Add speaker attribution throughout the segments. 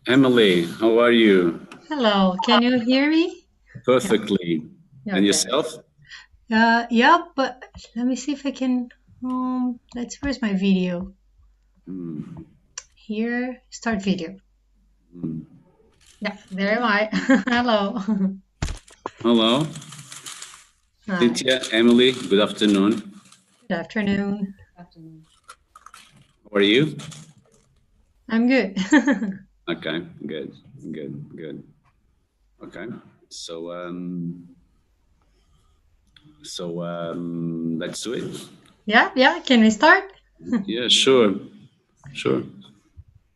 Speaker 1: Emily, how are you?
Speaker 2: Hello, can you hear me? Yeah,
Speaker 1: Perfectly.
Speaker 2: yeah,
Speaker 1: And
Speaker 2: okay.
Speaker 1: yourself?
Speaker 2: Yeah, but let me see if I can. Where's my video?
Speaker 1: Mm,
Speaker 2: Here, start video.
Speaker 1: mm.
Speaker 2: Yeah, there am I. Hello.
Speaker 1: Hello,
Speaker 2: Hi.
Speaker 1: Cynthia, Emily, good afternoon.
Speaker 2: Good afternoon.
Speaker 1: How are you?
Speaker 2: I'm good.
Speaker 1: Okay, good, good. Okay, so let's do it.
Speaker 2: Yeah, yeah. Can we start?
Speaker 1: Yeah, sure, sure.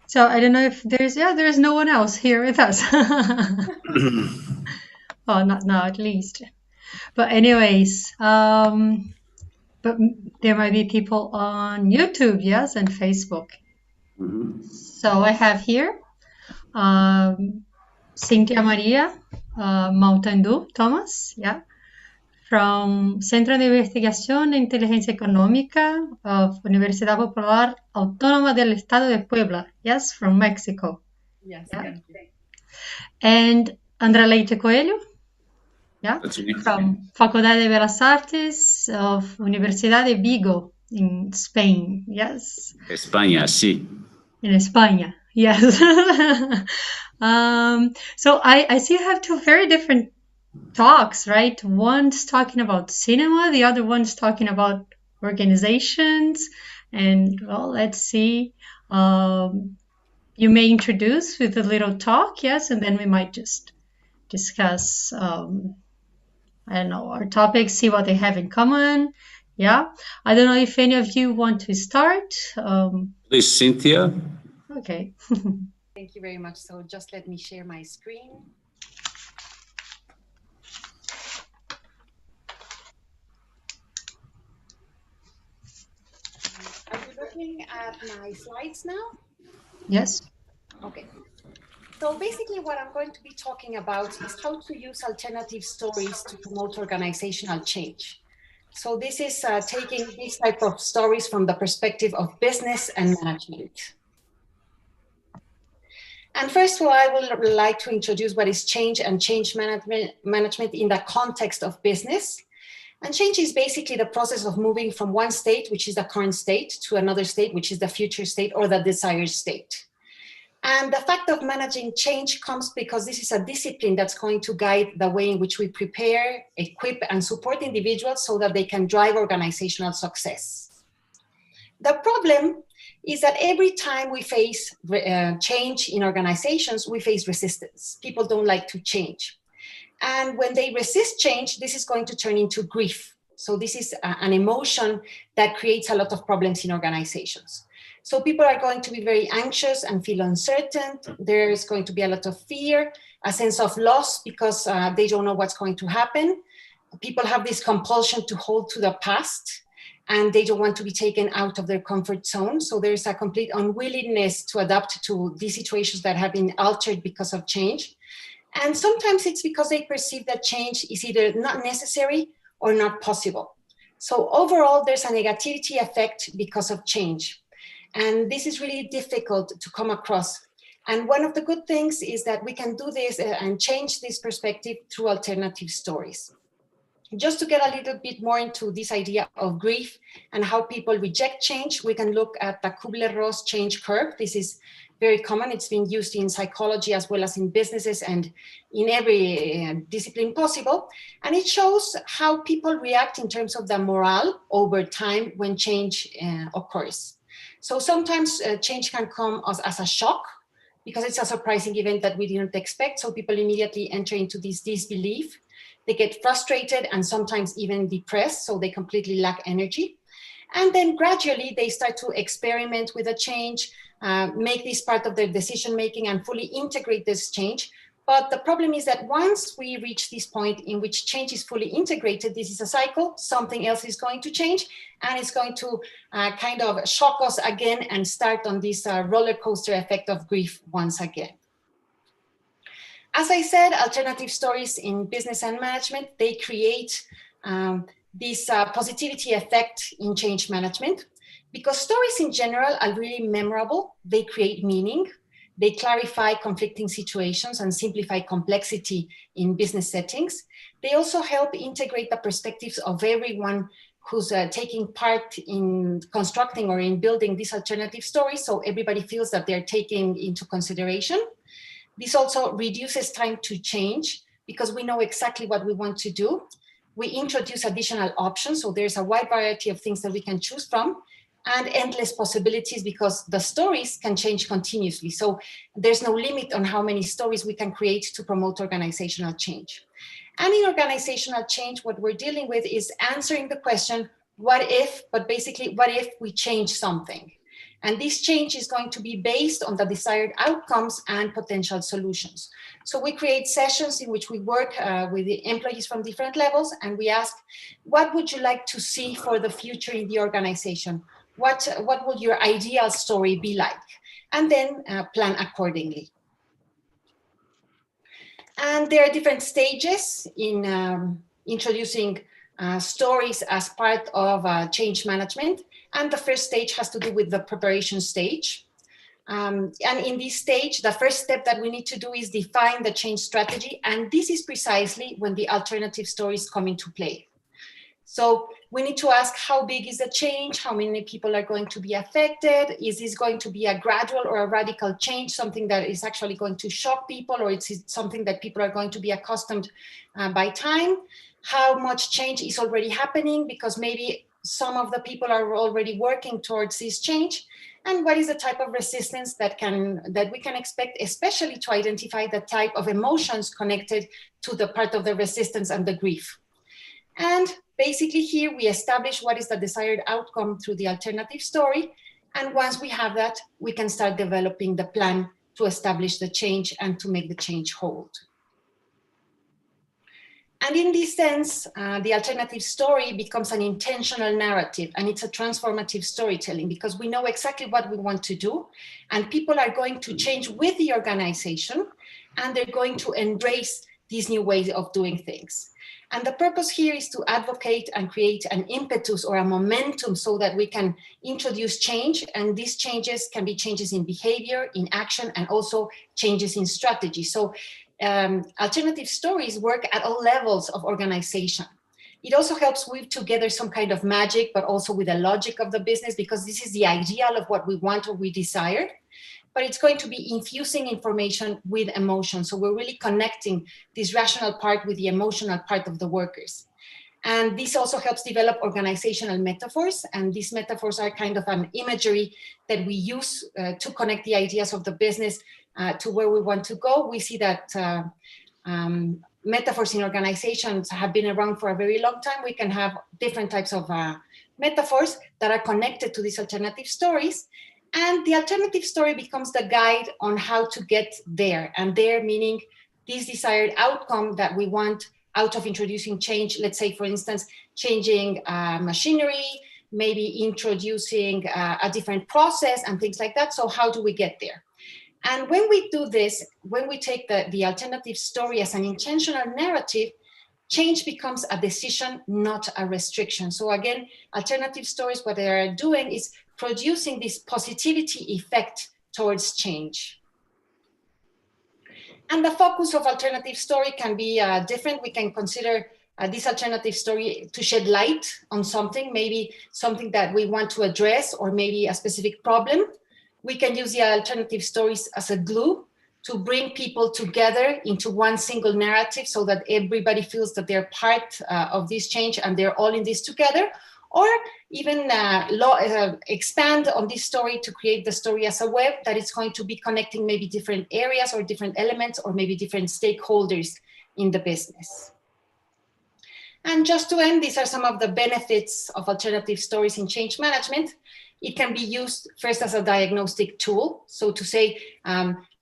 Speaker 2: So I don't know if there's no one else here with us. Oh, not now, at least. But anyways, but there might be people on YouTube, yes, and Facebook.
Speaker 1: Mhm.
Speaker 2: So I have here Cynthia Maria Montandu Thomas, yeah, from Centro de Investigación de Inteligencia Económica of Universidad Popular Autónoma del Estado de Puebla, yes, from Mexico, yeah, and Andra Leite Coelho, yeah,
Speaker 1: That's me.
Speaker 2: from Facultad de Belas Artes of Universidad de Vigo in Spain, yes,
Speaker 1: España, sí.
Speaker 2: in España, yes. So I see you have two very different talks, right? One's talking about cinema, the other one's talking about organizations. And well, let's see. You may introduce with a little talk, yes, and then we might just discuss, I don't know, our topics, see what they have in common. Yeah. I don't know if any of you want to start.
Speaker 1: Please, Cynthia.
Speaker 2: Okay.
Speaker 3: Thank you very much. So just let me share my screen. Are you looking at my slides now?
Speaker 2: Yes.
Speaker 3: Okay. So basically what I'm going to be talking about is how to use alternative stories to promote organizational change. So this is taking these type of stories from the perspective of business and management. And first of all, I would like to introduce what is change and change management in the context of business. And change is basically the process of moving from one state, which is the current state, to another state, which is the future state or the desired state. And the fact of managing change comes because this is a discipline that's going to guide the way in which we prepare, equip, and support individuals so that they can drive organizational success. The problem is that every time we face change in organizations, we face resistance. People don't like to change. And when they resist change, this is going to turn into grief. So this is an emotion that creates a lot of problems in organizations. So people are going to be very anxious and feel uncertain. There is going to be a lot of fear, a sense of loss because they don't know what's going to happen. People have this compulsion to hold to the past and they don't want to be taken out of their comfort zone. So there's a complete unwillingness to adapt to these situations that have been altered because of change. And sometimes it's because they perceive that change is either not necessary or not possible. So overall, there's a negativity effect because of change. And this is really difficult to come across. And one of the good things is that we can do this and change this perspective through alternative stories. Just to get a little bit more into this idea of grief and how people reject change, we can look at the Kubler-Ross change curve. This is very common. It's been used in psychology as well as in businesses and in every discipline possible. And it shows how people react in terms of the morale over time when change occurs. So sometimes change can come as a shock because it's a surprising event that we didn't expect. So people immediately enter into this disbelief. They get frustrated and sometimes even depressed, so they completely lack energy. And then gradually they start to experiment with a change, make this part of their decision making and fully integrate this change. But the problem is that once we reach this point in which change is fully integrated, this is a cycle, something else is going to change, and it's going to kind of shock us again and start on this roller coaster effect of grief once again. As I said, alternative stories in business and management, they create this positivity effect in change management because stories in general are really memorable. They create meaning. They clarify conflicting situations and simplify complexity in business settings. They also help integrate the perspectives of everyone who's taking part in constructing or in building these alternative stories, so everybody feels that they're taking into consideration. This also reduces time to change because we know exactly what we want to do. We introduce additional options, so there's a wide variety of things that we can choose from, and endless possibilities because the stories can change continuously. So there's no limit on how many stories we can create to promote organizational change. And in organizational change, what we're dealing with is answering the question, what if, but basically, what if we change something? And this change is going to be based on the desired outcomes and potential solutions. So we create sessions in which we work with the employees from different levels, and we ask, what would you like to see for the future in the organization? What would your ideal story be like? And then plan accordingly. And there are different stages in introducing stories as part of change management. And the first stage has to do with the preparation stage. And in this stage, the first step that we need to do is define the change strategy. And this is precisely when the alternative stories come into play. So we need to ask, how big is the change? How many people are going to be affected? Is this going to be a gradual or a radical change, something that is actually going to shock people, or it's something that people are going to be accustomed by time? How much change is already happening because maybe some of the people are already working towards this change? And what is the type of resistance that we can expect, especially to identify the type of emotions connected to the part of the resistance and the grief? And basically here we establish what is the desired outcome through the alternative story. And once we have that, we can start developing the plan to establish the change and to make the change hold. And in this sense, the alternative story becomes an intentional narrative, and it's a transformative storytelling because we know exactly what we want to do, and people are going to change with the organization, and they're going to embrace these new ways of doing things. And the purpose here is to advocate and create an impetus or a momentum so that we can introduce change. And these changes can be changes in behavior, in action, and also changes in strategy. So alternative stories work at all levels of organization. It also helps weave together some kind of magic, but also with the logic of the business, because this is the ideal of what we want or we desire. But it's going to be infusing information with emotion. So we're really connecting this rational part with the emotional part of the workers. And this also helps develop organizational metaphors. And these metaphors are kind of an imagery that we use to connect the ideas of the business to where we want to go. We see that metaphors in organizations have been around for a very long time. We can have different types of metaphors that are connected to these alternative stories. And the alternative story becomes the guide on how to get there. And there meaning this desired outcome that we want out of introducing change. Let's say, for instance, changing machinery, maybe introducing a different process and things like that. So how do we get there? And when we do this, when we take the alternative story as an intentional narrative, change becomes a decision, not a restriction. So again, alternative stories, what they are doing is producing this positivity effect towards change. And the focus of alternative story can be different. We can consider this alternative story to shed light on something, maybe something that we want to address, or maybe a specific problem. We can use the alternative stories as a glue to bring people together into one single narrative so that everybody feels that they're part of this change and they're all in this together. Or even expand on this story to create the story as a web that is going to be connecting maybe different areas or different elements or maybe different stakeholders in the business. And just to end, these are some of the benefits of alternative stories in change management. It can be used first as a diagnostic tool. So to say,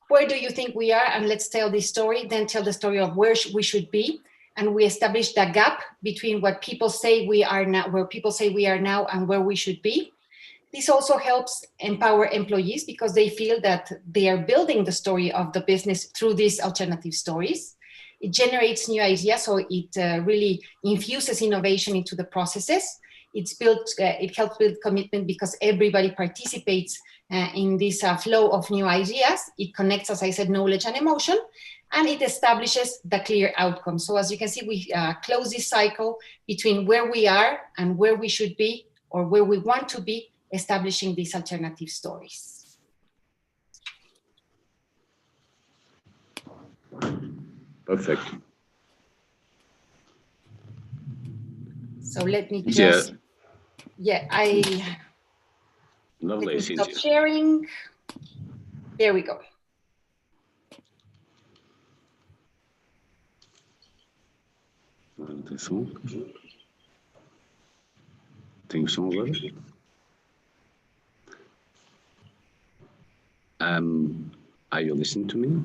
Speaker 3: where do you think we are? And let's tell this story, then tell the story of where we should be. And we establish the gap between what people say we are now, where people say we are now, and where we should be. This also helps empower employees because they feel that they are building the story of the business through these alternative stories. It generates new ideas, so it really infuses innovation into the processes. It helps build commitment because everybody participates in this flow of new ideas. It connects, as I said, knowledge and emotion, and it establishes the clear outcome. So as you can see, we close this cycle between where we are and where we should be, or where we want to be, establishing these alternative stories.
Speaker 1: Perfect.
Speaker 3: So let me just,
Speaker 1: Lovely.
Speaker 3: Stop sharing. There we go.
Speaker 1: Atenção agora. Are you listening to me?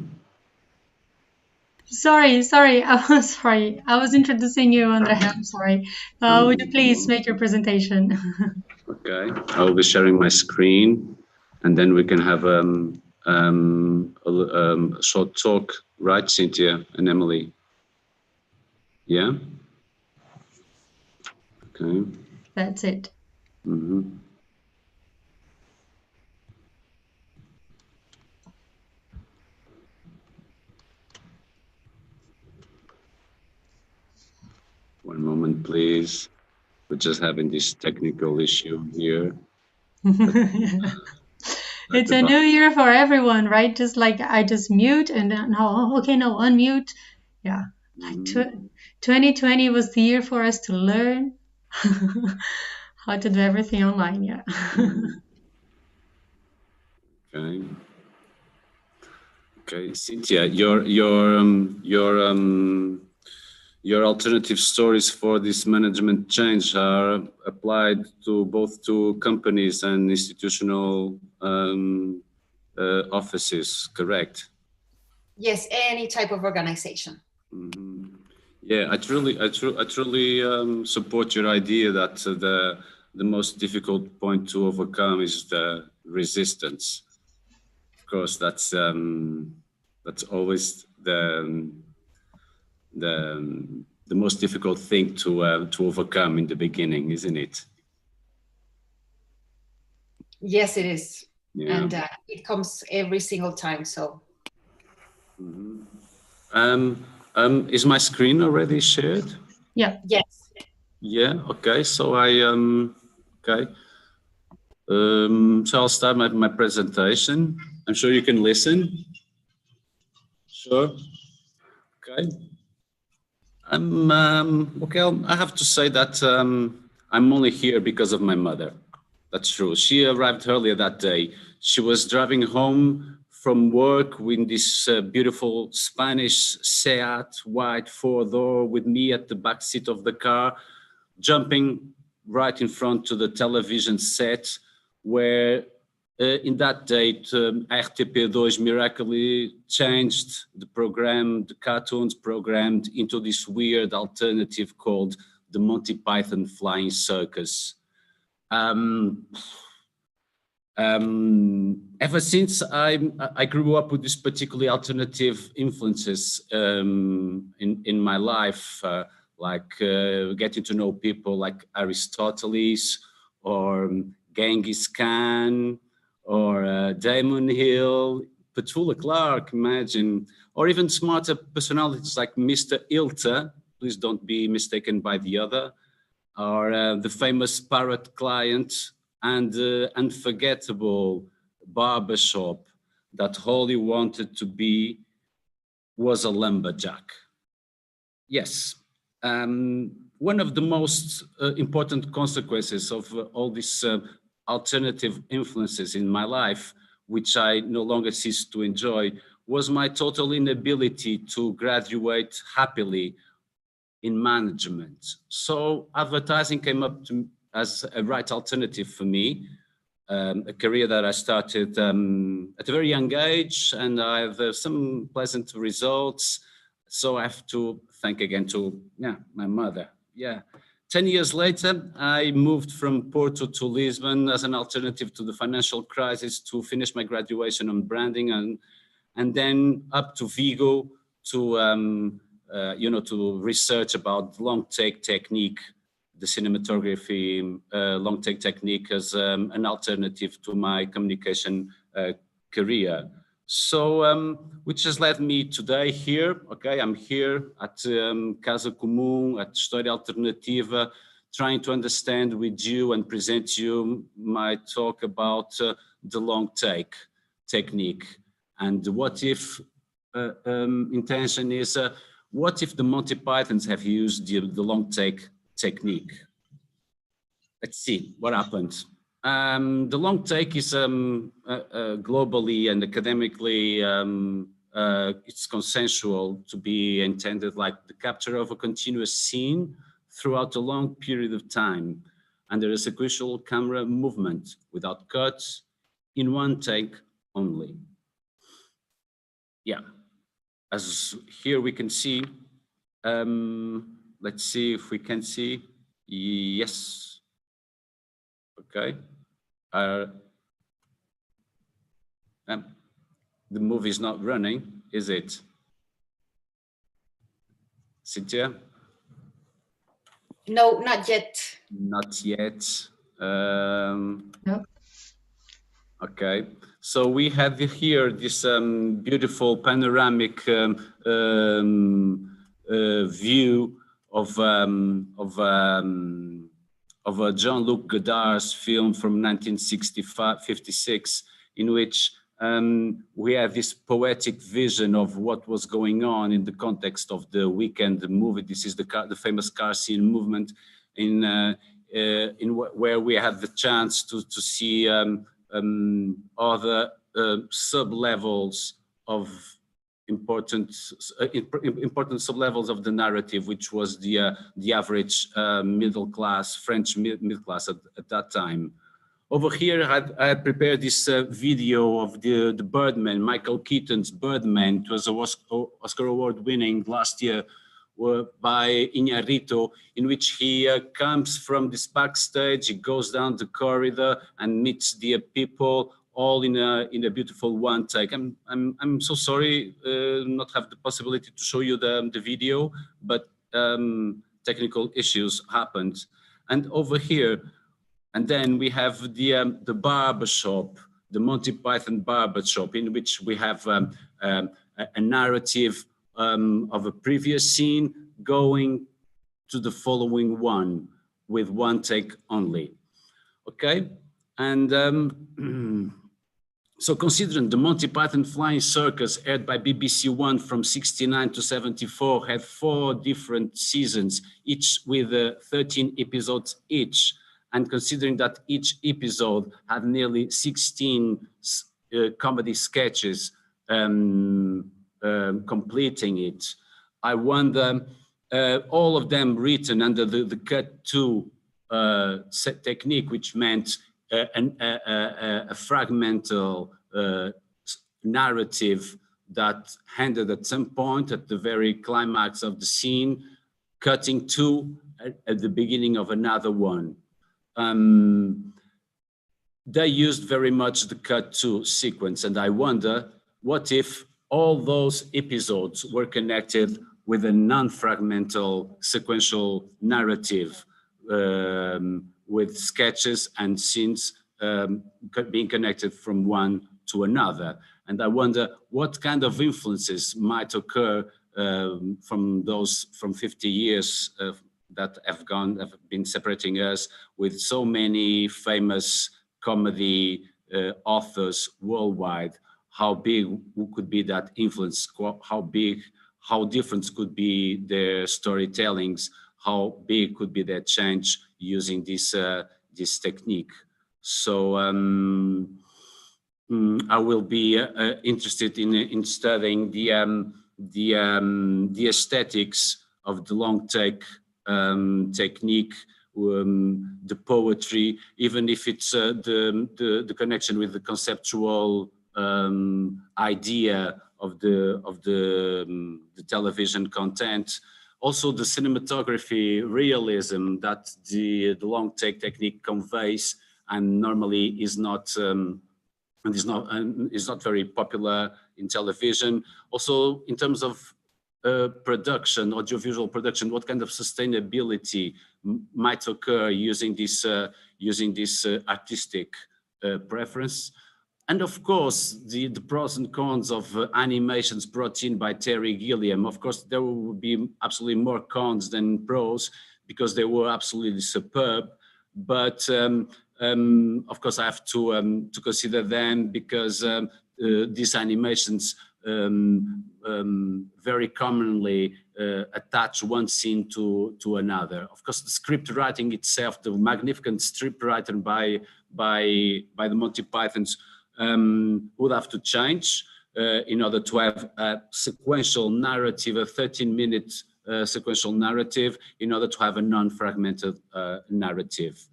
Speaker 2: Sorry. Sorry. I was introducing you, Andre. I'm sorry. Would you please make your presentation?
Speaker 1: Okay. I will be sharing my screen, and then we can have a short talk, right, Cynthia and Emily? Yeah? Okay.
Speaker 2: That's it.
Speaker 1: Mm-hmm. One moment, please. We're just having this technical issue here.
Speaker 2: It's a new year for everyone, right? Just like I just mute and then, no, okay, no, unmute. Yeah. Like 2020 was the year for us to learn how to do everything online. Yeah.
Speaker 1: Okay. Okay, Cynthia, your alternative stories for this management change are applied to both to companies and institutional offices, correct?
Speaker 3: Yes, any type of organization.
Speaker 1: Mm-hmm. Yeah, I truly support your idea that the most difficult point to overcome is the resistance. Of course, that's always the most difficult thing to overcome in the beginning, isn't it?
Speaker 3: Yes, it is.
Speaker 1: Yeah.
Speaker 3: And it comes every single time. So.
Speaker 1: Mm-hmm. Is my screen already shared?
Speaker 2: Yeah.
Speaker 3: Yes.
Speaker 1: Yeah. Okay. So okay. So I'll start my presentation. I'm sure you can listen. Sure. Okay. Okay. I have to say that I'm only here because of my mother. That's true. She arrived earlier that day. She was driving home from work with this beautiful Spanish Seat white 4-door with me at the back seat of the car, jumping right in front to the television set where in that date RTP2 miraculously changed the program, the cartoons programmed into this weird alternative called the Monty Python Flying Circus. Ever since I grew up with these particularly alternative influences in my life, like getting to know people like Aristoteles or Genghis Khan or Damon Hill, Petula Clark, imagine, or even smarter personalities like Mr. Ilter, please don't be mistaken by the other, or the famous parrot client, and unforgettable barbershop that Holly wanted to be was a lumberjack. Yes, one of the most important consequences of all these alternative influences in my life, which I no longer cease to enjoy, was my total inability to graduate happily in management. So advertising came up as a right alternative for me, a career that I started at a very young age, and I have some pleasant results. So I have to thank again to my mother. 10 years later, I moved from Porto to Lisbon as an alternative to the financial crisis to finish my graduation on branding, and then up to Vigo to to research about long take technique, the cinematography long take technique as an alternative to my communication career. So, which has led me today here. Okay, I'm here at Casa Comum, at História Alternativa, trying to understand with you and present you my talk about the long take technique. And what if intention is, what if the Monty Pythons have used the long take technique? Let's see what happened. The long take is globally and academically, it's consensual to be intended like the capture of a continuous scene throughout a long period of time under a sequential camera movement without cuts in one take only. Yeah, as here we can see, let's see if we can see, yes, okay. The movie is not running, is it? Cynthia?
Speaker 3: No, not yet.
Speaker 1: Not yet.
Speaker 2: No.
Speaker 1: Okay, so we have here this beautiful panoramic view of Jean-Luc Godard's film from 1956, in which we have this poetic vision of what was going on in the context of the Weekend movie. This is the famous car scene movement where we have the chance to see other sub-levels of important sub-levels of the narrative, which was the average middle class, French middle class at that time. Over here, I had prepared this video of the Birdman, Michael Keaton's Birdman. It was an Oscar Award winning last year by Iñárritu, in which he comes from this backstage, he goes down the corridor and meets the people all in a beautiful one take. I'm so sorry not have the possibility to show you the video, but technical issues happened. And over here, and then we have the barbershop, the Monty Python barbershop, in which we have a narrative of a previous scene going to the following one with one take only. Okay, and so considering the Monty Python Flying Circus aired by BBC One from 69 to 74 had 4 different seasons, each with 13 episodes each. And considering that each episode had nearly 16 comedy sketches completing it, I wonder, all of them written under the cut to set technique, which meant a fragmental narrative that ended at some point at the very climax of the scene, cutting to at the beginning of another one. They used very much the cut to sequence, and I wonder what if all those episodes were connected with a non-fragmental sequential narrative with sketches and scenes being connected from one to another. And I wonder what kind of influences might occur from 50 years that have been separating us, with so many famous comedy authors worldwide. How big could be that influence? How different could be their storytellings? How big could be their change using this technique? So I will be interested in studying the aesthetics of the long take technique, the poetry, even if it's the connection with the conceptual idea of the television content. Also the cinematography realism that the long take technique conveys, and normally is not very popular in television. Also in terms of production, audiovisual production, what kind of sustainability might occur using this artistic preference. And of course, the pros and cons of animations brought in by Terry Gilliam. Of course, there will be absolutely more cons than pros because they were absolutely superb. But of course, I have to consider them because these animations very commonly attach one scene to another. Of course, the script writing itself, the magnificent script writing by the Monty Pythons would have to change in order to have a sequential narrative, a 13-minute sequential narrative, in order to have a non-fragmented narrative.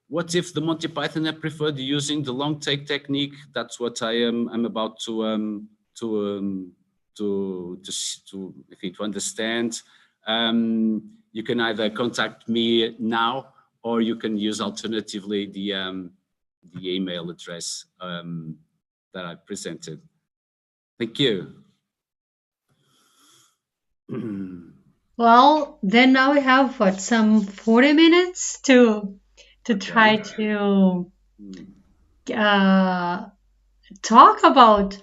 Speaker 1: What if the Monty Python had preferred using the long take technique? That's what I'm about to understand. You can either contact me now, or you can use alternatively the email address that I presented. Thank you.
Speaker 2: Well, then now we have what, some 40 minutes to try to talk about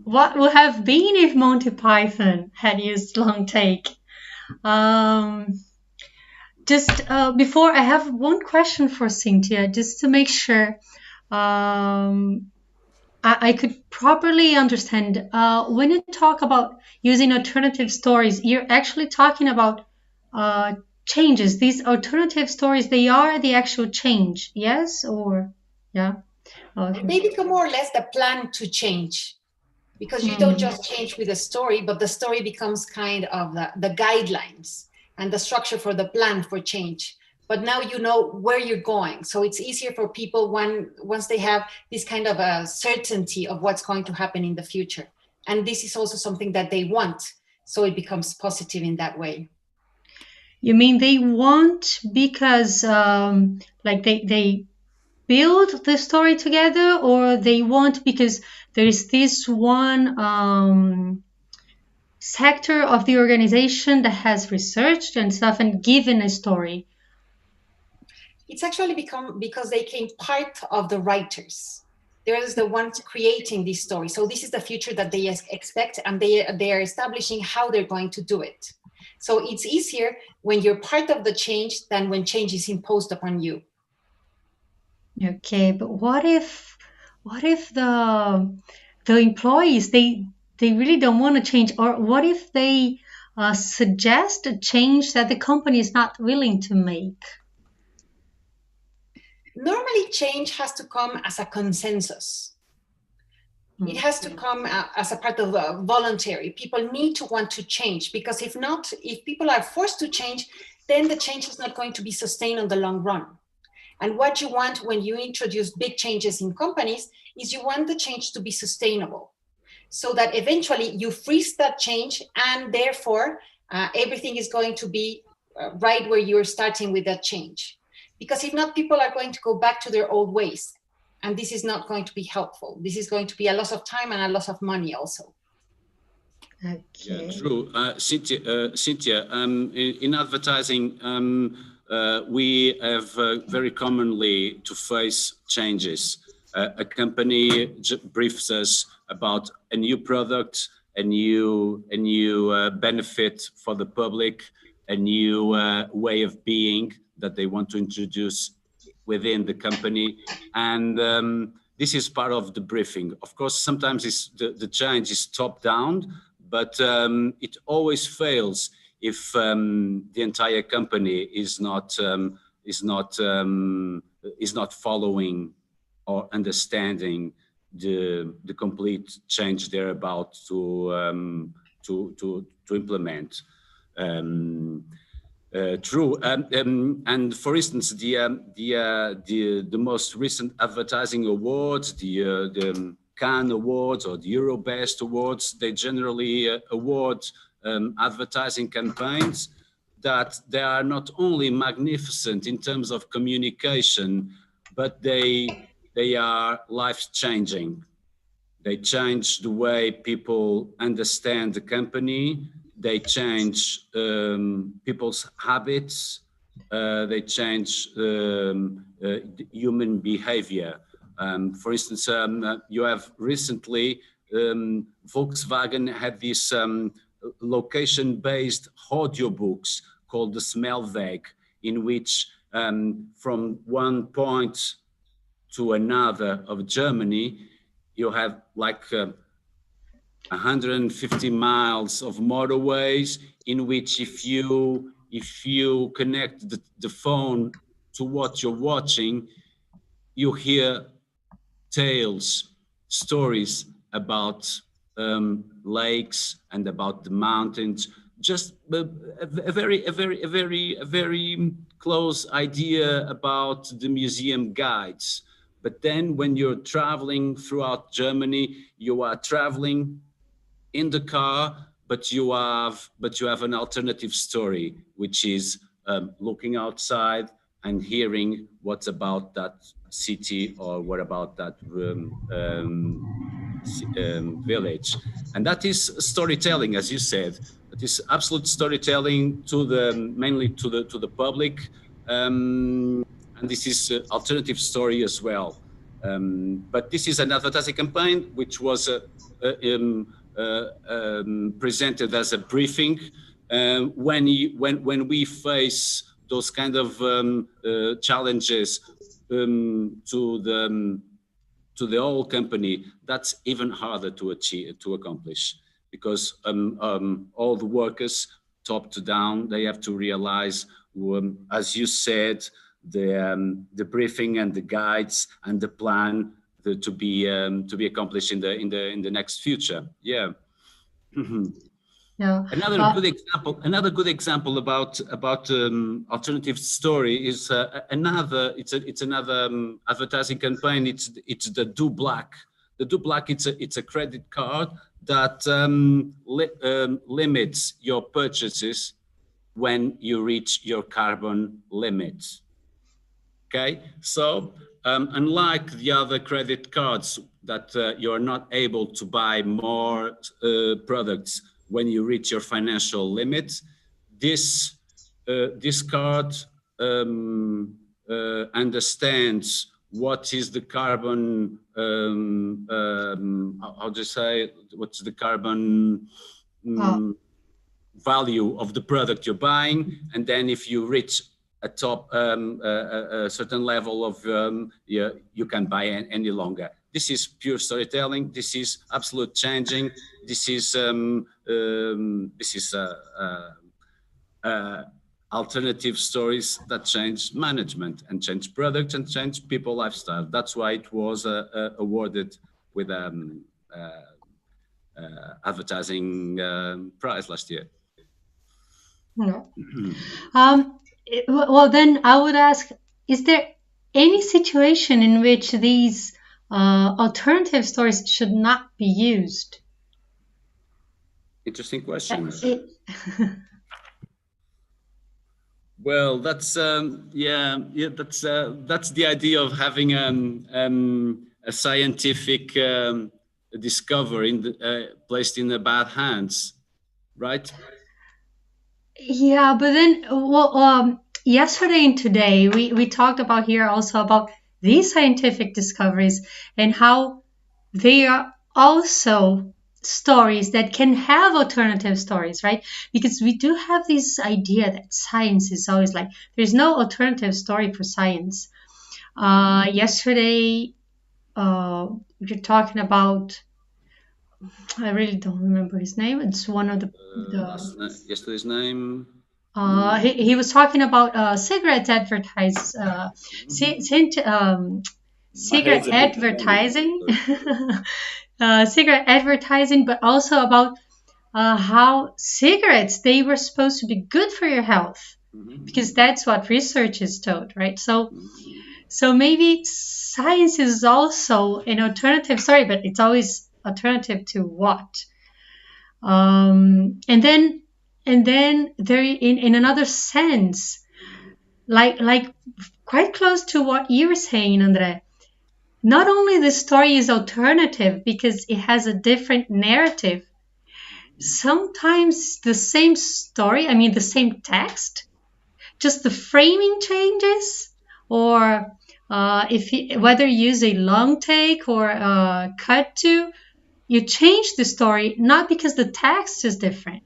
Speaker 2: what would have been if Monty Python had used long take. Just before, I have one question for Cynthia, just to make sure I could properly understand. When you talk about using alternative stories, you're actually talking about changes. These alternative stories, they are the actual change, yes? Or, yeah? Okay.
Speaker 3: They become more or less the plan to change, because you don't just change with the story, but the story becomes kind of the guidelines and the structure for the plan for change. But now you know where you're going. So it's easier for people once they have this kind of a certainty of what's going to happen in the future. And this is also something that they want. So it becomes positive in that way.
Speaker 2: You mean they want because like they build the story together, or they want because there is this one sector of the organization that has researched and stuff and given a story?
Speaker 3: It's actually become because they became part of the writers. They're the ones creating this story. So this is the future that they expect, and they are establishing how they're going to do it. So it's easier when you're part of the change than when change is imposed upon you.
Speaker 2: Okay, but what if the employees, they really don't want to change, or what if they suggest a change that the company is not willing to make?
Speaker 3: Normally, change has to come as a consensus. It has to come as a part of voluntary. People need to want to change, because if not, if people are forced to change, then the change is not going to be sustained on the long run. And what you want when you introduce big changes in companies is you want the change to be sustainable, so that eventually you freeze that change, and therefore everything is going to be right where you're starting with that change. Because if not, people are going to go back to their old ways, and this is not going to be helpful. This is going to be a loss of time and a loss of money also.
Speaker 2: Okay.
Speaker 1: Yeah, true. Cynthia, in advertising, we have very commonly to face changes. A company briefs us about a new product, a new benefit for the public, a new way of being that they want to introduce within the company, and this is part of the briefing. Of course, sometimes the change is top down, but it always fails if the entire company is not following or understanding the complete change they're about to implement. True, and for instance, the most recent advertising awards, the Cannes Awards or the Eurobest Awards, they generally award advertising campaigns that they are not only magnificent in terms of communication, but they are life-changing. They change the way people understand the company. They change people's habits. They change human behavior. For instance, you have recently, Volkswagen had these location-based audiobooks called the Smellweg, in which from one point to another of Germany, you have like 150 miles of motorways, in which if you connect the phone to what you're watching, you hear tales, stories about lakes and about the mountains. Just a very close idea about the museum guides. But then when you're traveling throughout Germany, you are traveling in the car, but you have an alternative story, which is looking outside and hearing what's about that city or what about that village. And that is storytelling, as you said. That is absolute storytelling mainly to the public, and this is alternative story as well. But this is an advertising campaign which was presented as a briefing. When we face those kind of challenges to the whole company, that's even harder to accomplish, because all the workers, top to down, they have to realize, as you said, the briefing and the guides and the plan to be accomplished in the next future. Yeah.
Speaker 2: Yeah.
Speaker 1: Another good example about alternative story is another advertising campaign. It's the Do Black. The Do Black, it's a credit card that limits your purchases when you reach your carbon limits. Okay, so unlike the other credit cards that you're not able to buy more products when you reach your financial limit, this card understands what is the carbon, how do you say, what's the carbon value of the product you're buying, and then if you reach a certain level of you can buy any longer. This is pure storytelling. This is absolute changing. This is alternative stories that change management and change products and change people lifestyle. That's why it was awarded with advertising prize last year.
Speaker 2: No. Well, then I would ask, is there any situation in which these alternative stories should not be used?
Speaker 1: Interesting question. Well, that's that's the idea of having a scientific discovery placed in the bad hands, right?
Speaker 2: Yeah, but then, well, yesterday and today, we talked about here also about these scientific discoveries and how they are also stories that can have alternative stories, right? Because we do have this idea that science is always like, there's no alternative story for science. Yesterday, you're talking about, I really don't remember his name. It's one of the
Speaker 1: yesterday's name.
Speaker 2: He was talking about cigarette cigarette advertising, cigarette advertising, but also about how cigarettes, they were supposed to be good for your health, because that's what research is told, right? So maybe science is also an alternative story, but it's always alternative to what? And then there, in another sense, like quite close to what you were saying, Andre, not only the story is alternative because it has a different narrative, sometimes the same story, I mean the same text, just the framing changes, or whether you use a long take or a cut to, you change the story not because the text is different,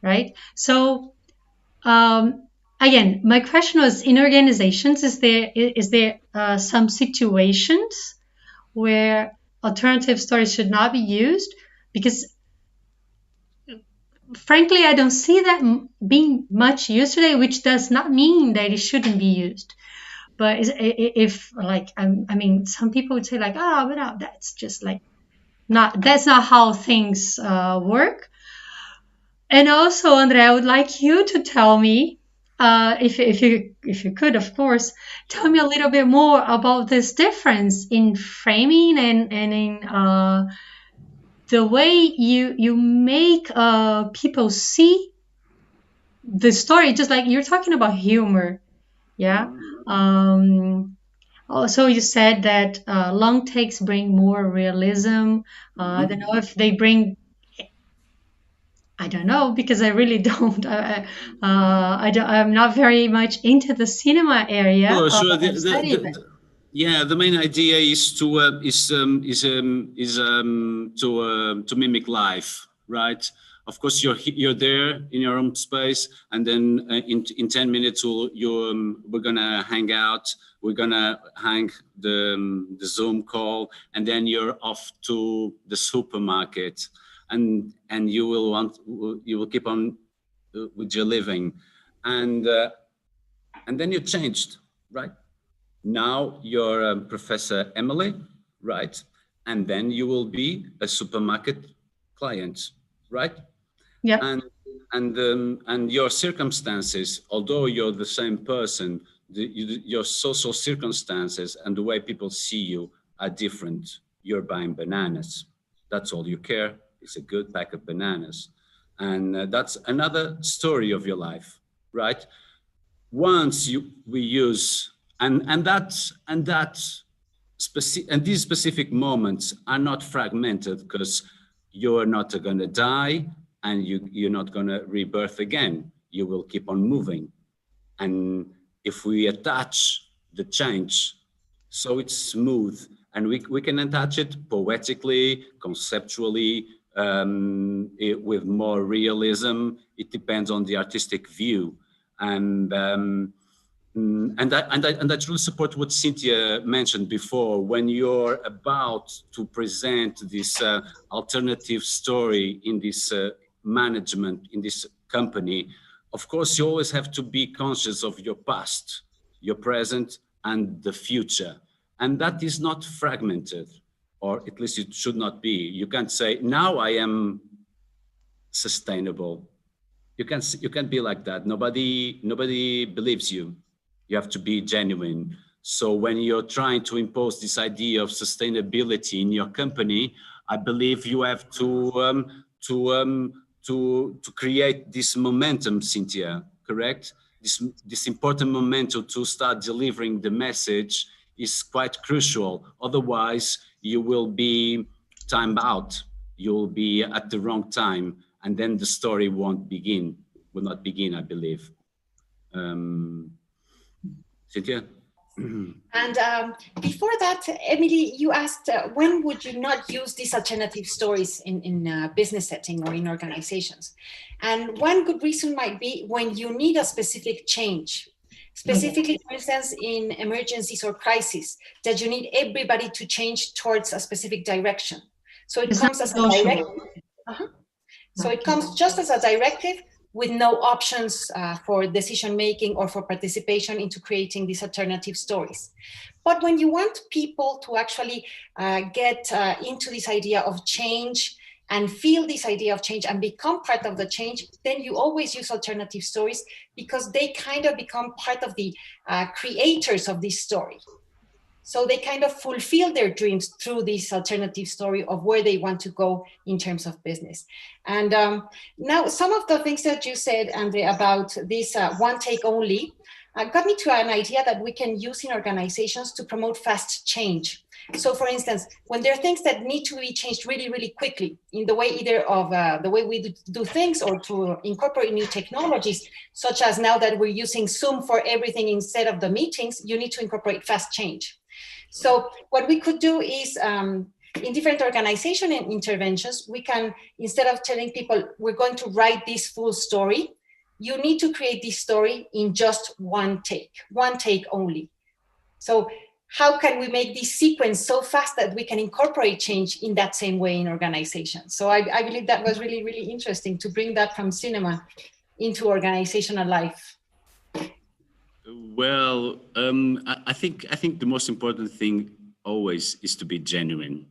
Speaker 2: right? So again, my question was, in organizations, is there some situations where alternative stories should not be used? Because frankly, I don't see that being much used today, which does not mean that it shouldn't be used. But if like, I mean, some people would say like, oh, but no, that's just like that's not how things work. And also, Andre, I would like you to tell me, if you could, of course, tell me a little bit more about this difference in framing and in the way you make people see the story. Just like you're talking about humor, yeah. Also, you said that long takes bring more realism. I don't know if they bring. I don't know because I really don't. I'm not very much into the cinema area.
Speaker 1: Oh, sure. Yeah, the main idea is to to mimic life, right? Of course, you're there in your own space, and then in 10 minutes we're gonna hang out. We're gonna hang the Zoom call, and then you're off to the supermarket, and you will keep on with your living, and then you changed, right? Now you're Professor Emily, right? And then you will be a supermarket client, right?
Speaker 2: Yeah.
Speaker 1: And your circumstances, although you're the same person, your social circumstances and the way people see you are different. You're buying bananas. That's all you care. It's a good pack of bananas. And that's another story of your life, right? Once we use and these specific moments are not fragmented, because you're not going to die and you're not going to rebirth again. You will keep on moving. And if we attach the change so it's smooth, and we can attach it poetically, conceptually, with more realism, it depends on the artistic view. And I truly support what Cynthia mentioned before. When you're about to present this alternative story in this management, in this company, of course, you always have to be conscious of your past, your present, and the future. And that is not fragmented, or at least it should not be. You can't say, now I am sustainable. You can't be like that. Nobody believes you. You have to be genuine. So when you're trying to impose this idea of sustainability in your company, I believe you have to create this momentum, Cynthia, correct? This important momentum to start delivering the message is quite crucial. Otherwise, you will be timed out. You'll be at the wrong time, and then the story will not begin, I believe. Cynthia?
Speaker 3: And before that, Emily, you asked when would you not use these alternative stories in business setting or in organizations? And one good reason might be when you need a specific change, specifically, for instance, in emergencies or crises, that you need everybody to change towards a specific direction. So it comes as a directive. So it comes just as a directive, with no options for decision-making or for participation into creating these alternative stories. But when you want people to actually get into this idea of change and feel this idea of change and become part of the change, then you always use alternative stories, because they kind of become part of the creators of this story. So they kind of fulfill their dreams through this alternative story of where they want to go in terms of business. And now some of the things that you said, Andre, about this one take only, got me to an idea that we can use in organizations to promote fast change. So for instance, when there are things that need to be changed really, really quickly in the way either of the way we do things or to incorporate new technologies, such as now that we're using Zoom for everything instead of the meetings, you need to incorporate fast change. So what we could do is in different organization and interventions, we can, instead of telling people, we're going to write this full story, you need to create this story in just one take only. So how can we make this sequence so fast that we can incorporate change in that same way in organizations? So I believe that was really, really interesting to bring that from cinema into organizational life.
Speaker 1: Well, I think the most important thing always is to be genuine,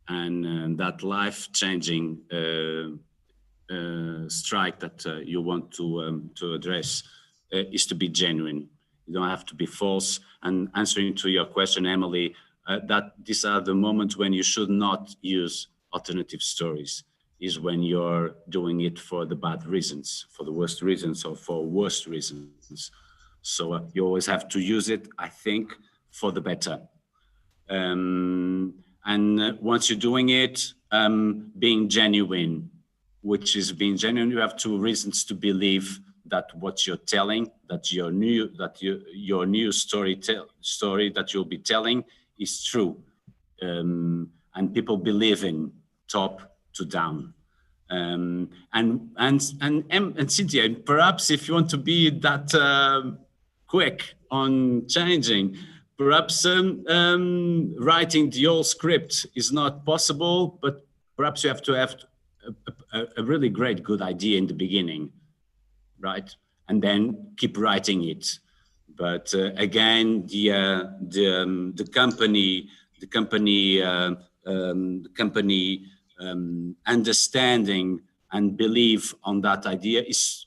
Speaker 1: and that life-changing strike that you want to address is to be genuine. You don't have to be false. And answering to your question, Emily, that these are the moments when you should not use alternative stories, is when you're doing it for the bad reasons, for the worst reasons, or for worst reasons. So you always have to use it, I think, for the better. And once you're doing it, being genuine, which is being genuine, you have two reasons to believe that what you're telling, that your new story that you'll be telling is true, and people believe in top to down. And Cynthia, perhaps if you want to be that quick on changing, perhaps writing the whole script is not possible, but perhaps you have to have a really good idea in the beginning, right? And then keep writing it. But again, the company understanding and belief on that idea is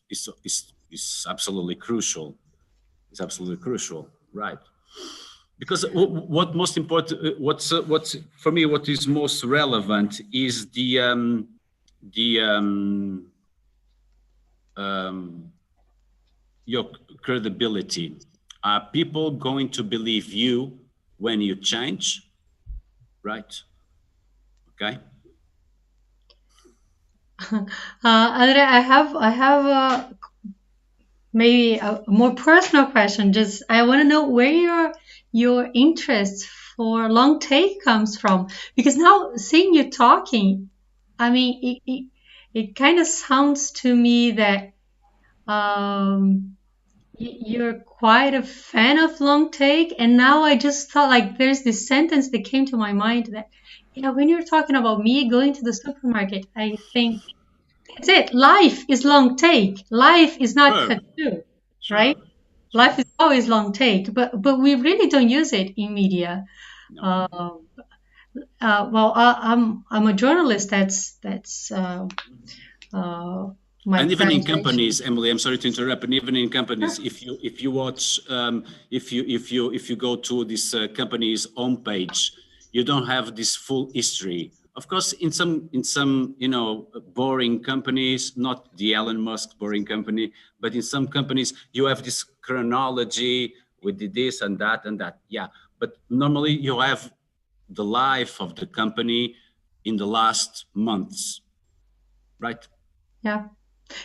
Speaker 1: absolutely crucial. It's absolutely crucial, right? Because what most important, what's for me, what is most relevant is your credibility. Are people going to believe you when you change? Right? Okay.
Speaker 2: Andre, I have maybe a more personal question. Just I want to know where your interest for long take comes from, because now seeing you talking, I mean, it kind of sounds to me that you're quite a fan of long take. And now I just thought, like, there's this sentence that came to my mind that, when you're talking about me going to the supermarket, I think that's it. Life is long take. Life is not cut through, right? Life is always long take, but we really don't use it in media. No. Well, I'm a journalist. That's
Speaker 1: and even in companies, Emily, I'm sorry to interrupt. And even in companies, if you watch, if you go to this company's homepage, you don't have this full history. Of course, in some boring companies, not the Elon Musk boring company, but in some companies you have this chronology. We did this and that and that. Yeah, but normally you have the life of the company in the last months, right?
Speaker 2: Yeah.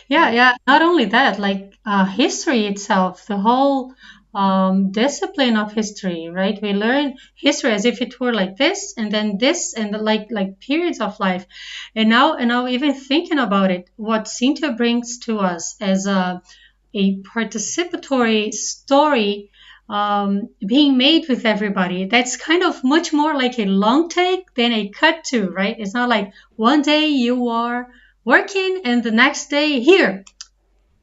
Speaker 2: Not only that, like history itself, the whole discipline of history, right? We learn history as if it were like this, and then this, and like periods of life. And now even thinking about it, what Cynthia brings to us as a participatory story being made with everybody, that's kind of much more like a long take than a cut to, right? It's not like one day you are working and the next day here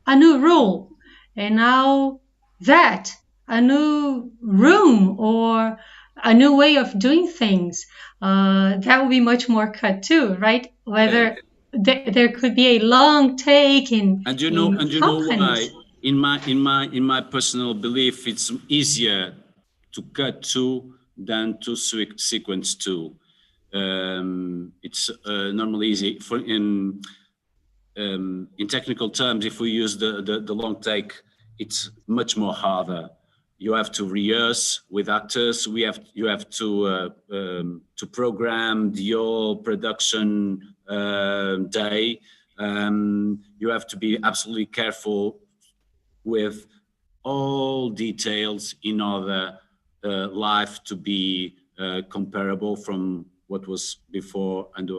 Speaker 2: a new rule, and now that a new room or a new way of doing things, that would be much more cut too, right? Whether there could be a long take in
Speaker 1: and you know why, in my personal belief, it's easier to cut to than to sequence to. It's normally easy in technical terms. If we use the long take, it's much more harder. You have to rehearse with actors. You have to program the whole production day. You have to be absolutely careful with all details in order life to be comparable from what was before and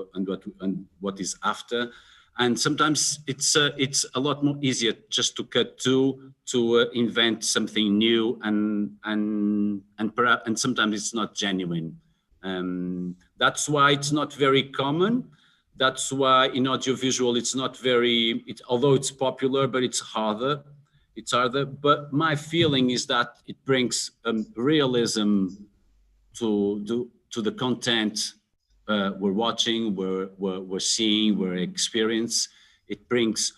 Speaker 1: what is after. And sometimes it's a lot more easier just to cut to invent something new, and sometimes it's not genuine. That's why it's not very common. That's why in audiovisual it's not very. Although it's popular, but it's harder. It's harder. But my feeling is that it brings realism to the content we're watching, we're seeing, we're experiencing. It brings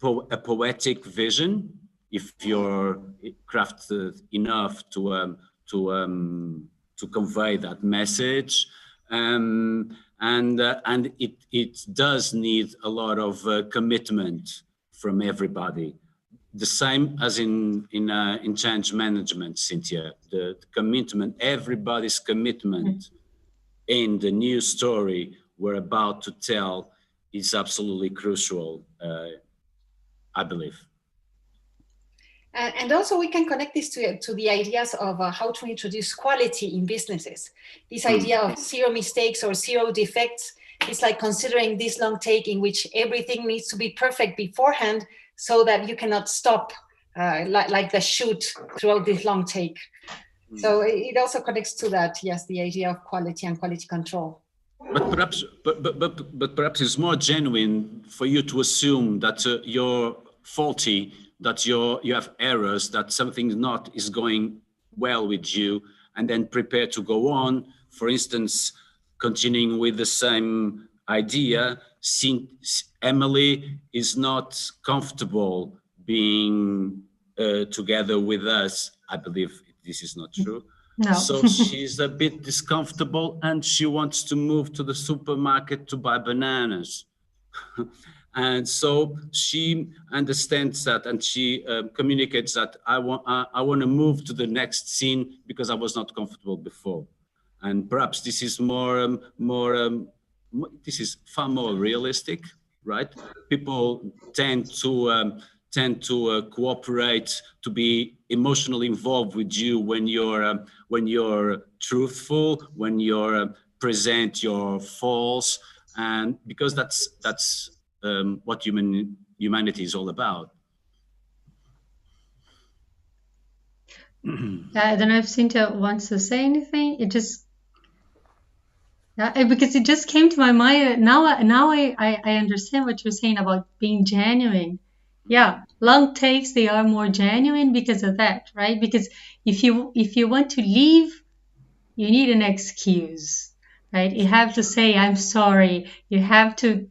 Speaker 1: a poetic vision if you're crafted enough to convey that message, and it does need a lot of commitment from everybody. The same as in change management, Cynthia. The commitment, everybody's commitment in the new story we're about to tell is absolutely crucial, I believe.
Speaker 3: And also we can connect this to the ideas of how to introduce quality in businesses. This idea of zero mistakes or zero defects is like considering this long take in which everything needs to be perfect beforehand so that you cannot stop like the shoot throughout this long take. So it also connects to that, yes, the idea of quality and quality control.
Speaker 1: But perhaps it's more genuine for you to assume that you're faulty, that you have errors, that something is going well with you, and then prepare to go on. For instance, continuing with the same idea, Emily is not comfortable being together with us. I believe this is not true.
Speaker 2: No.
Speaker 1: So she's a bit discomfortable and she wants to move to the supermarket to buy bananas. And so she understands that, and she communicates that I want to move to the next scene because I was not comfortable before. And perhaps this is this is far more realistic, right? People tend to cooperate, to be emotionally involved with you when you're truthful, when you present your faults, and because that's what humanity is all about.
Speaker 2: I don't know if Cynthia wants to say anything. Because it just came to my mind. Now I understand what you're saying about being genuine. Yeah, long takes, they are more genuine because of that, right? Because if you want to leave, you need an excuse, right? You have to say, I'm sorry. You have to,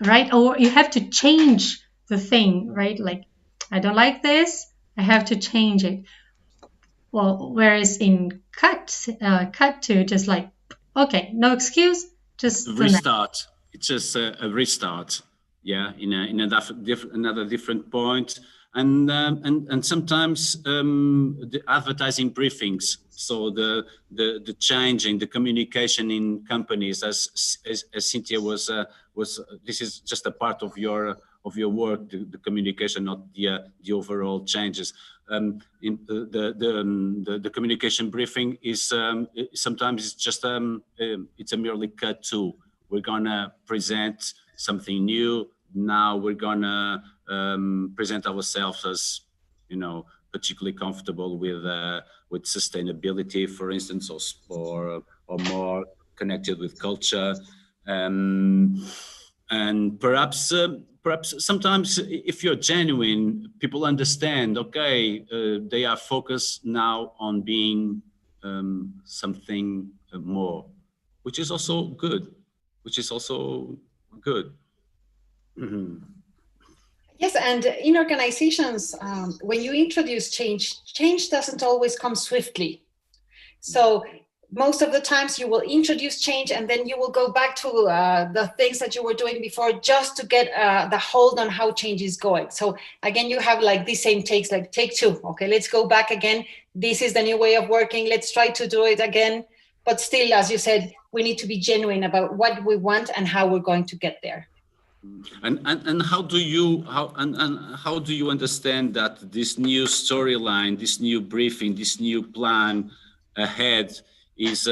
Speaker 2: right? Or you have to change the thing, right? Like, I don't like this. I have to change it. Well, whereas in cut to just like, okay, no excuse, just
Speaker 1: restart. It's just a restart. Yeah, in another different point, and sometimes the advertising briefings. So the changing, the communication in companies, as Cynthia was. This is just a part of your work, the communication, not the overall changes. In the communication briefing is sometimes it's just it's a merely cut to. We're gonna present something new. Now we're gonna present ourselves as, particularly comfortable with sustainability, for instance, or more connected with culture, and perhaps sometimes if you're genuine, people understand. Okay, they are focused now on being something more, which is also good. Mm-hmm.
Speaker 3: Yes, and in organizations, when you introduce change doesn't always come swiftly. So most of the times you will introduce change and then you will go back to the things that you were doing before just to get the hold on how change is going. So again, you have like these same takes, like take two. Okay, let's go back again. This is the new way of working. Let's try to do it again. But still, as you said, we need to be genuine about what we want and how we're going to get there.
Speaker 1: And how do you understand that this new storyline, this new briefing, this new plan ahead is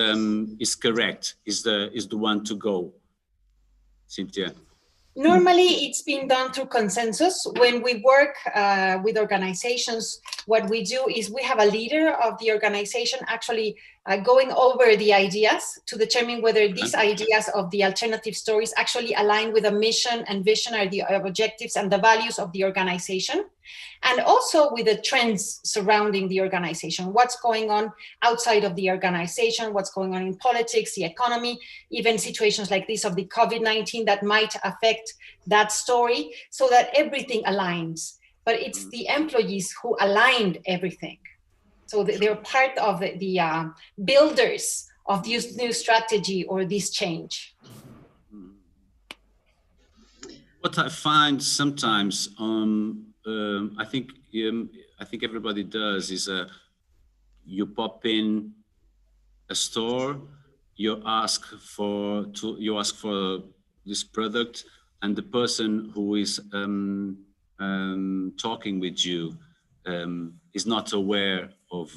Speaker 1: correct, is the one to go, Cynthia?
Speaker 3: Normally, it's been done through consensus. When we work with organizations, what we do is we have a leader of the organization actually going over the ideas to determine whether these ideas of the alternative stories actually align with the mission and vision or the objectives and the values of the organization, and also with the trends surrounding the organization. What's going on outside of the organization, what's going on in politics, the economy, even situations like this of the COVID-19 that might affect that story, so that everything aligns. But it's the employees who aligned everything. So they're part of the builders of this new strategy or this change.
Speaker 1: What I find sometimes, I think everybody does, is you pop in a store, you ask for this product, and the person who is talking with you is not aware of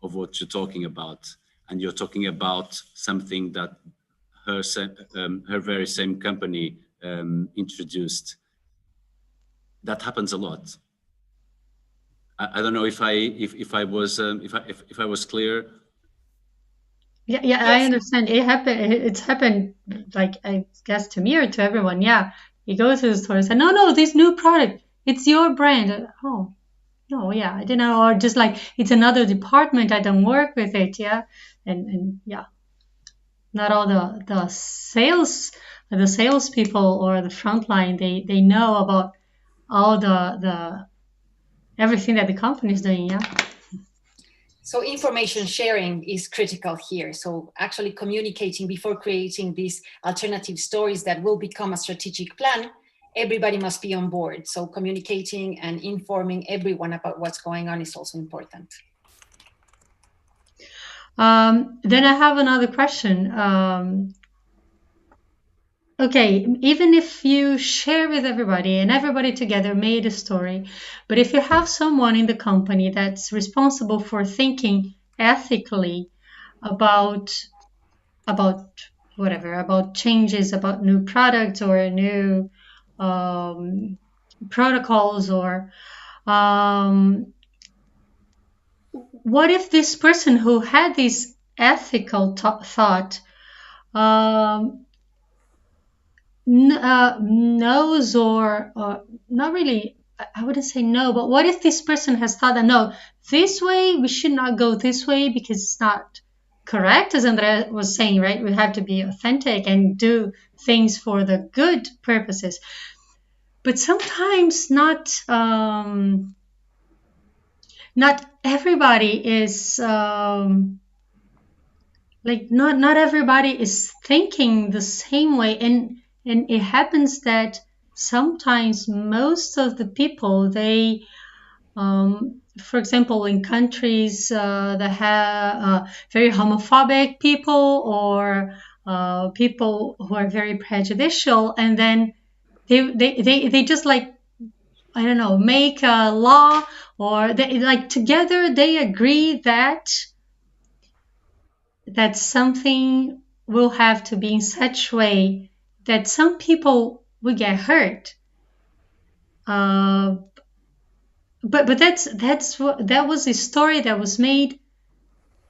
Speaker 1: what you're talking about, and you're talking about something that her very same company introduced. That happens a lot. I don't know if I was clear.
Speaker 2: Yeah, yes. I understand. It's happened, like, I guess, to me or to everyone. Yeah, you go to the store and say, no, this new product, it's your brand. Oh, no, yeah, I didn't know. Or just like, it's another department, I don't work with it. Yeah, and yeah, not all the salespeople or the frontline, they know about all the everything that the company is doing. Yeah.
Speaker 3: So information sharing is critical here. So actually communicating before creating these alternative stories that will become a strategic plan, everybody must be on board. So communicating and informing everyone about what's going on is also important.
Speaker 2: Then I have another question. Okay, even if you share with everybody and everybody together made a story, but if you have someone in the company that's responsible for thinking ethically about whatever, about changes, about new products or new protocols, or what if this person who had this ethical thought knows, or not really, I wouldn't say no, but what if this person has thought that, no, this way, we should not go this way because it's not correct, as Andrea was saying, right? We have to be authentic and do things for the good purposes. But sometimes not everybody is like, not everybody is thinking the same way, and it happens that sometimes most of the people, they for example, in countries that have very homophobic people, or people who are very prejudicial, and then they just, like, I don't know, make a law, or they, like, together they agree that something will have to be in such way that some people will get hurt. But that was a story that was made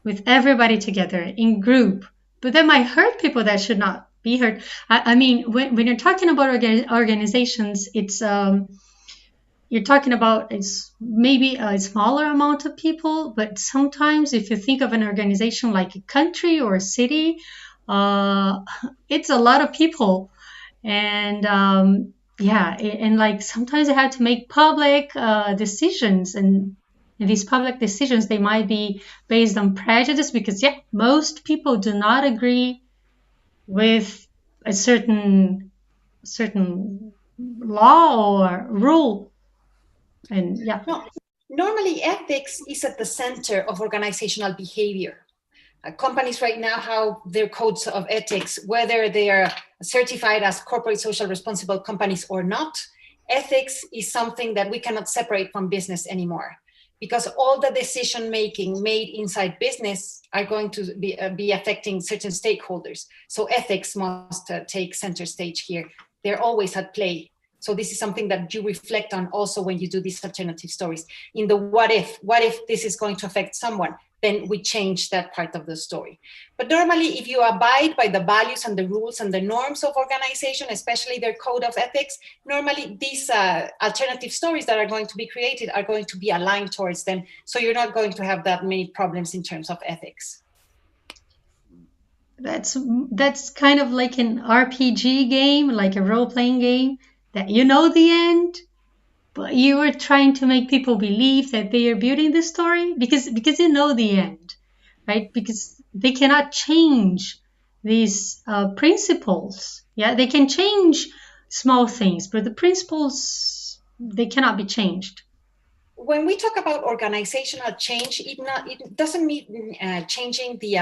Speaker 2: with everybody together in group. But that might hurt people that should not be hurt. I mean, when you're talking about organizations, it's you're talking about maybe a smaller amount of people, but sometimes if you think of an organization like a country or a city, it's a lot of people. And yeah, and like sometimes you have to make public decisions, and And these public decisions, they might be based on prejudice because, yeah, most people do not agree with a certain law or rule. And yeah.
Speaker 3: No, normally ethics is at the center of organizational behavior. Companies right now have their codes of ethics, whether they are certified as corporate social responsible companies or not. Ethics is something that we cannot separate from business anymore, because all the decision making made inside business are going to be affecting certain stakeholders. So ethics must take center stage here. They're always at play. So this is something that you reflect on also when you do these alternative stories. In the what if this is going to affect someone, then we change that part of the story. But normally, if you abide by the values and the rules and the norms of organization, especially their code of ethics, normally these alternative stories that are going to be created are going to be aligned towards them. So you're not going to have that many problems in terms of ethics.
Speaker 2: That's kind of like an RPG game, like a role-playing game, that you know the end, but you are trying to make people believe that they are building the story because you know the end, right? Because they cannot change these principles. Yeah, they can change small things, but the principles, they cannot be changed.
Speaker 3: When we talk about organizational change, it doesn't mean changing the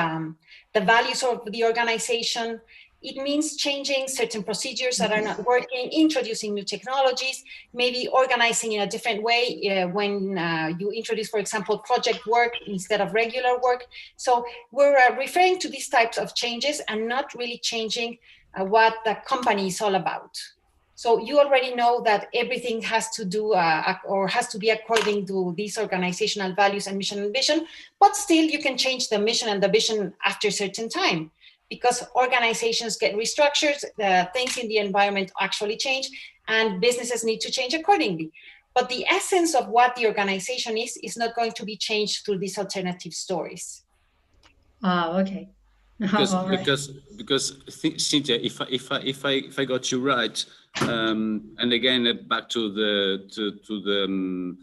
Speaker 3: values of the organization. It means changing certain procedures that are not working, introducing new technologies, maybe organizing in a different way when you introduce, for example, project work instead of regular work. So we're referring to these types of changes and not really changing what the company is all about. So you already know that everything has to do or has to be according to these organizational values and mission and vision, but still you can change the mission and the vision after a certain time, because organizations get restructured, things in the environment actually change, and businesses need to change accordingly. But the essence of what the organization is not going to be changed through these alternative stories.
Speaker 2: Okay.
Speaker 1: Because Cynthia, if I got you right, and again back to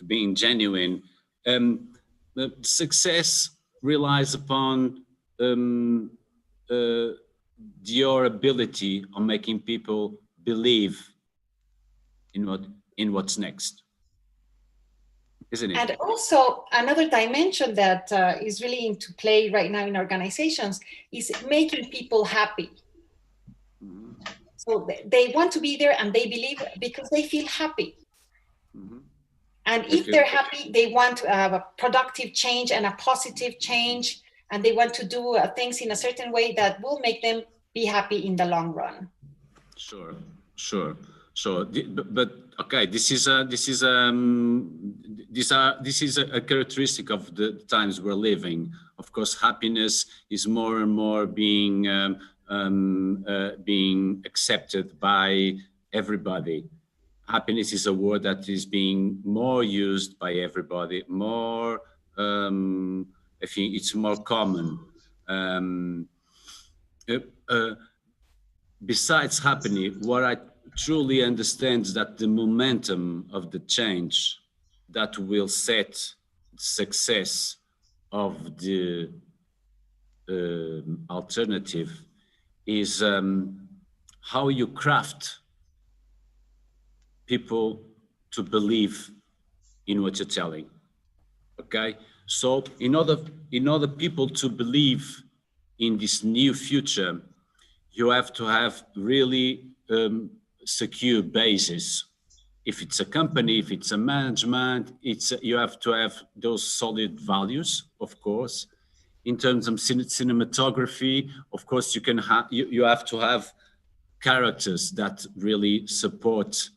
Speaker 1: being genuine, the success relies upon your ability on making people believe in what's next, isn't it?
Speaker 3: And also another dimension that is really into play right now in organizations is making people happy. Mm-hmm. So they want to be there and they believe because they feel happy. Mm-hmm. And if they're happy, they want to have a productive change and a positive change, and they want to do things in a certain way that will make them be happy in the long run.
Speaker 1: Sure. But okay, this is a characteristic of the times we're living. Of course, happiness is more and more being accepted by everybody. Happiness is a word that is being more used by everybody. More, I think it's more common. Besides happiness, what I truly understand is that the momentum of the change that will set success of the alternative is how you craft people to believe in what you're telling. Okay, so in order people to believe in this new future, you have to have really secure basis. If it's a company, if it's a management, you have to have those solid values, of course. In terms of cinematography, of course, you have to have characters that really support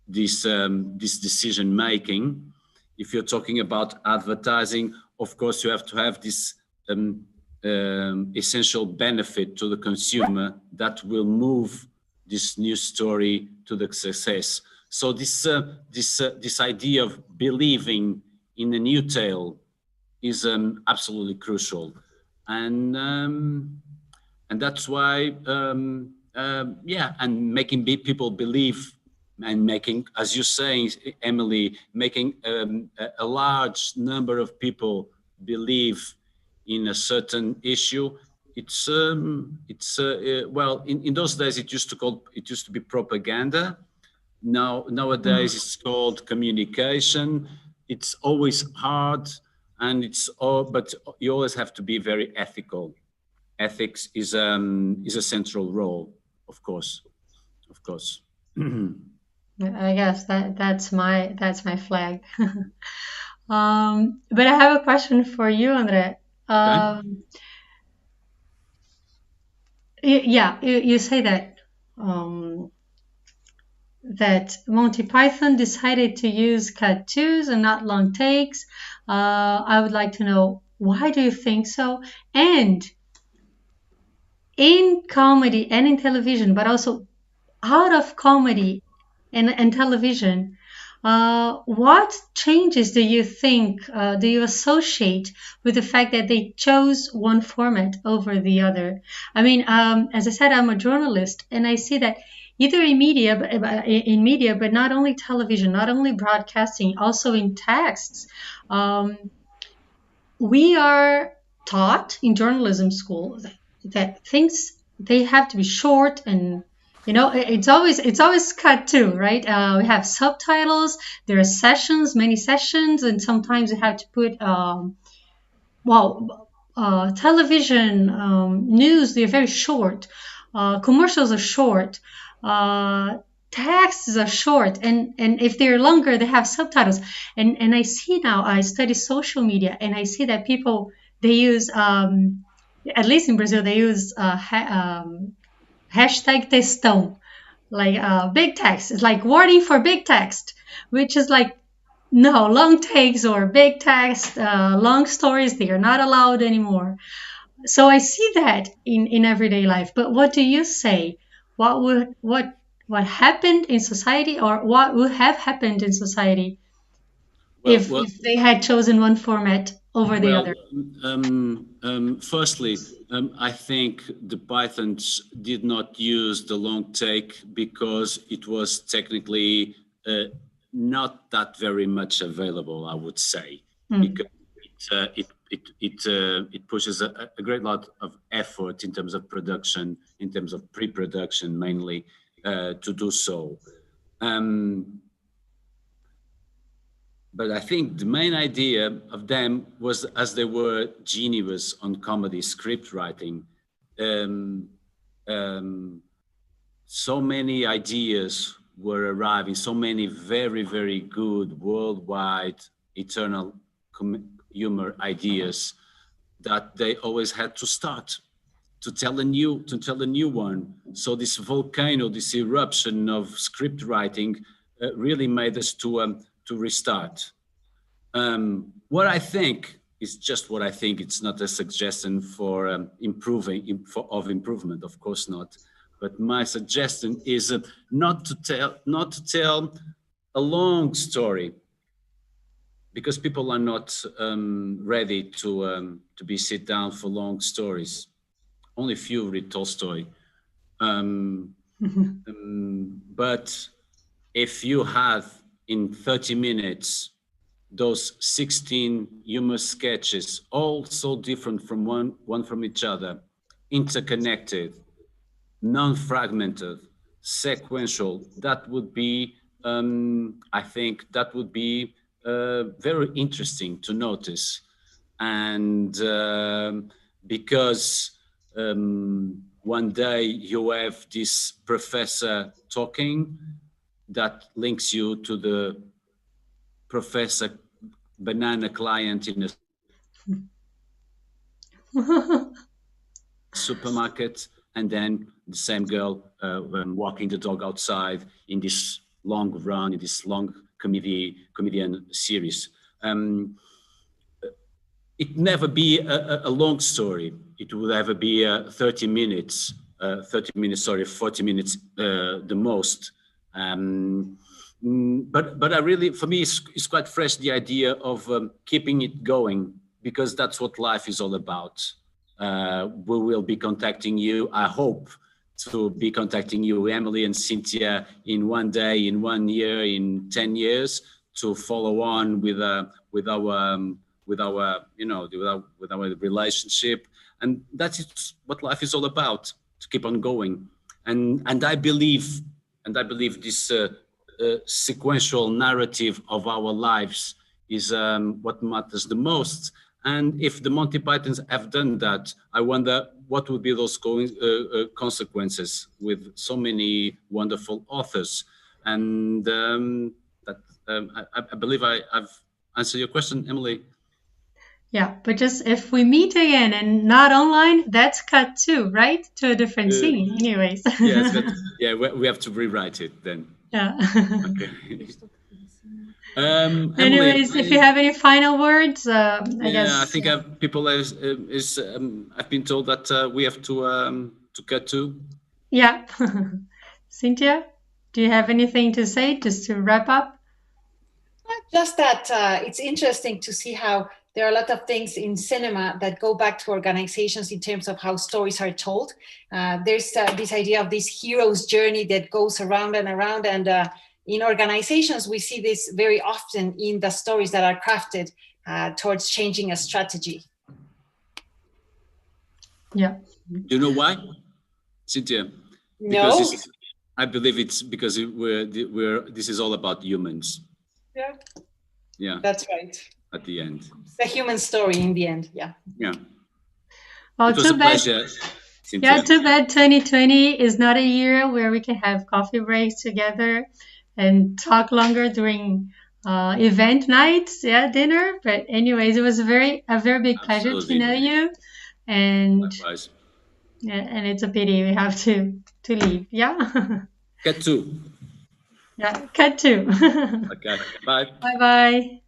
Speaker 1: this decision making. If you're talking about advertising, of course, you have to have this essential benefit to the consumer that will move this new story to the success. So this idea of believing in a new tale is absolutely crucial, and that's why and making people believe and making, as you're saying, Emily, making a large number of people believe in a certain issue. Well, in those days it used to be propaganda. Nowadays it's called communication. It's always hard, and but you always have to be very ethical. Ethics is a central role, of course.
Speaker 2: I guess that's my flag. But I have a question for you, Andre.
Speaker 1: Okay.
Speaker 2: Yeah, you say that um, that Monty Python decided to use cut twos and not long takes. I would like to know, why do you think so? And in comedy and in television, but also out of comedy and television, what changes do you think, do you associate with the fact that they chose one format over the other? I mean, as I said, I'm a journalist, and I see that either in media, but not only television, not only broadcasting, also in texts, um, we are taught in journalism school that things, they have to be short, and it's always cut too, right? We have subtitles, there are sessions, many sessions, and sometimes you have to put well, television, news, they're very short. Commercials are short. Texts are short, and if they're longer, they have subtitles. And I see now, I study social media, and I see that people, they use, at least in Brazil, they use hashtag textão, like big text. It's like warning for big text, which is like, no, long takes or big text, long stories, they are not allowed anymore. So I see that in everyday life. But what do you say? What happened in society, or what would have happened in society if
Speaker 1: Well,
Speaker 2: if they had chosen one format over the
Speaker 1: well.
Speaker 2: other?
Speaker 1: Firstly, I think the Pythons did not use the long take because it was technically not that very much available, I would say, because it pushes a great lot of effort in terms of production, in terms of pre-production mainly, to do so. But I think the main idea of them was, as they were genius on comedy script writing, so many ideas were arriving, so many very, very good worldwide eternal humor ideas, that they always had to start to tell a new one. So this volcano, this eruption of script writing, really made us to restart. What I think is just what I think. It's not a suggestion for improvement, of course not. But my suggestion is not to tell a long story, because people are not ready to be sit down for long stories. Only few read Tolstoy. But if you have in 30 minutes those 16 humor sketches, all so different from one from each other, interconnected, non-fragmented, sequential, that would be, I think that would be very interesting to notice. And because one day you have this professor talking that links you to the Professor Banana client in a supermarket, and then the same girl walking the dog outside in this long run, in this long comedian series. It never be a long story. It would ever be 40 minutes, the most. But I really, for me, it's quite fresh, the idea of keeping it going, because that's what life is all about. We will be contacting you, I hope, to be contacting you, Emily and Cynthia, in one day, in 1 year, in 10 years, to follow on with our relationship. And that is what life is all about, to keep on going. And I believe this sequential narrative of our lives is what matters the most. And if the Monty Pythons have done that, I wonder what would be those consequences with so many wonderful authors. And I believe I've answered your question, Emily.
Speaker 2: Yeah, but just if we meet again and not online, that's cut too, right? To a different scene, anyways.
Speaker 1: Yes, but yeah, we have to rewrite it then.
Speaker 2: Yeah.
Speaker 1: Okay.
Speaker 2: Anyways,
Speaker 1: Emily,
Speaker 2: if you have any final words, I guess.
Speaker 1: I think I've been told that we have to cut too.
Speaker 2: Yeah. Cynthia, do you have anything to say just to wrap up?
Speaker 3: Just that it's interesting to see how there are a lot of things in cinema that go back to organizations in terms of how stories are told. There's this idea of this hero's journey that goes around and around. And in organizations, we see this very often in the stories that are crafted towards changing a strategy.
Speaker 2: Yeah.
Speaker 1: Do you know why, Cynthia?
Speaker 3: No.
Speaker 1: I believe it's because this is all about humans.
Speaker 3: Yeah.
Speaker 1: Yeah.
Speaker 3: That's right.
Speaker 1: At the end.
Speaker 3: It's a human story in the end. Yeah.
Speaker 1: Yeah.
Speaker 2: Well,
Speaker 1: it was a pleasure, Cynthia.
Speaker 2: Yeah, too bad 2020 is not a year where we can have coffee breaks together and talk longer during event nights, dinner. But anyways, it was a very big pleasure to know you. And
Speaker 1: likewise.
Speaker 2: Yeah, and it's a pity we have to leave. Yeah.
Speaker 1: Cut two.
Speaker 2: Yeah, cut two.
Speaker 1: Okay. Bye.
Speaker 2: Bye-bye.
Speaker 3: Bye.